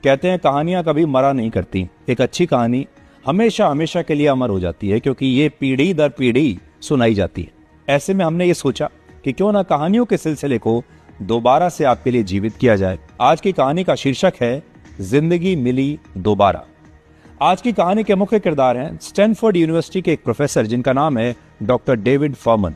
कहते हैं कहानियां कभी मरा नहीं करती। एक अच्छी कहानी हमेशा हमेशा के लिए अमर हो जाती है, क्योंकि ये पीढ़ी दर पीढ़ी सुनाई जाती है। ऐसे में हमने ये सोचा कि क्यों ना कहानियों के सिलसिले को दोबारा से आपके लिए जीवित किया जाए। आज की कहानी का शीर्षक है जिंदगी मिली दोबारा। आज की कहानी के मुख्य किरदार हैं स्टैनफोर्ड यूनिवर्सिटी के एक प्रोफेसर जिनका नाम है डॉक्टर डेविड फॉर्मन।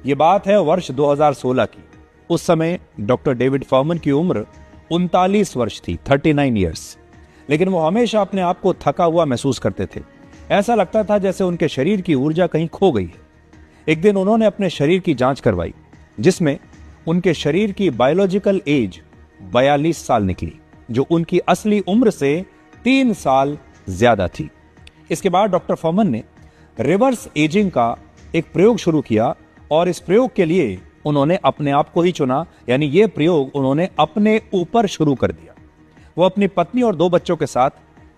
ये बात है वर्ष 2016 की। उस समय डॉक्टर डेविड फॉर्मन की उम्र 39 वर्ष थी, 39 ईयर्स। लेकिन वो हमेशा अपने आप को थका हुआ महसूस करते थे। ऐसा लगता था जैसे उनके शरीर की ऊर्जा कहीं खो गई है। एक दिन उन्होंने अपने शरीर की जांच करवाई, जिसमें उनके शरीर की बायोलॉजिकल एज 42 साल निकली, जो उनकी असली उम्र से 3 साल ज्यादा थी। इसके बाद डॉक्टर फॉर्मन ने रिवर्स एजिंग का एक प्रयोग शुरू किया और इस प्रयोग के लिए उन्होंने अपने आप को ही चुना, यानी यह प्रयोग उन्होंने अपने ऊपर शुरू कर दिया। वो अपनी पत्नी और 2 बच्चों के साथ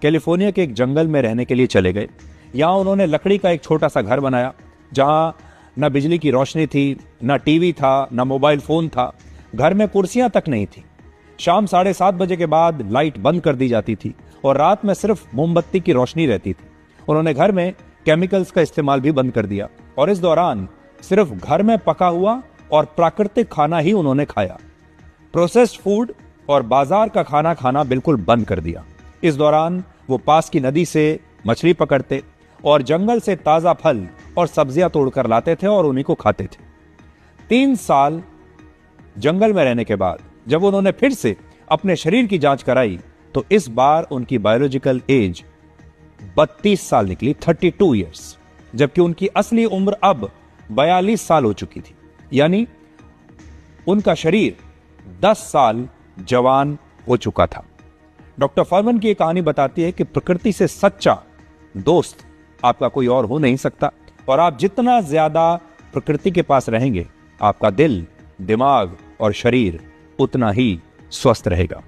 कैलिफोर्निया के एक जंगल में रहने के लिए चले गए। यहां उन्होंने लकड़ी का एक छोटा सा घर बनाया, जहां न बिजली की रोशनी थी, न टीवी था, न मोबाइल फोन था। घर में कुर्सियां तक नहीं थी। शाम 7:30 बजे के बाद लाइट बंद कर दी जाती थी और रात में सिर्फ मोमबत्ती की रोशनी रहती थी। उन्होंने घर में केमिकल्स का इस्तेमाल भी बंद कर दिया और इस दौरान सिर्फ घर में पका हुआ और प्राकृतिक खाना ही उन्होंने खाया। प्रोसेस्ड फूड और बाजार का खाना खाना बिल्कुल बंद कर दिया। इस दौरान वो पास की नदी से मछली पकड़ते और जंगल से ताजा फल और सब्जियां तोड़कर लाते थे और उन्हीं को खाते थे। 3 साल जंगल में रहने के बाद जब उन्होंने फिर से अपने शरीर की जांच कराई, तो इस बार उनकी बायोलॉजिकल एज 32 साल निकली, 32 ईयर्स, जबकि उनकी असली उम्र अब 42 साल हो चुकी थी। यानी उनका शरीर 10 साल जवान हो चुका था। डॉक्टर फॉर्मन की यह कहानी बताती है कि प्रकृति से सच्चा दोस्त आपका कोई और हो नहीं सकता, और आप जितना ज्यादा प्रकृति के पास रहेंगे, आपका दिल, दिमाग और शरीर उतना ही स्वस्थ रहेगा।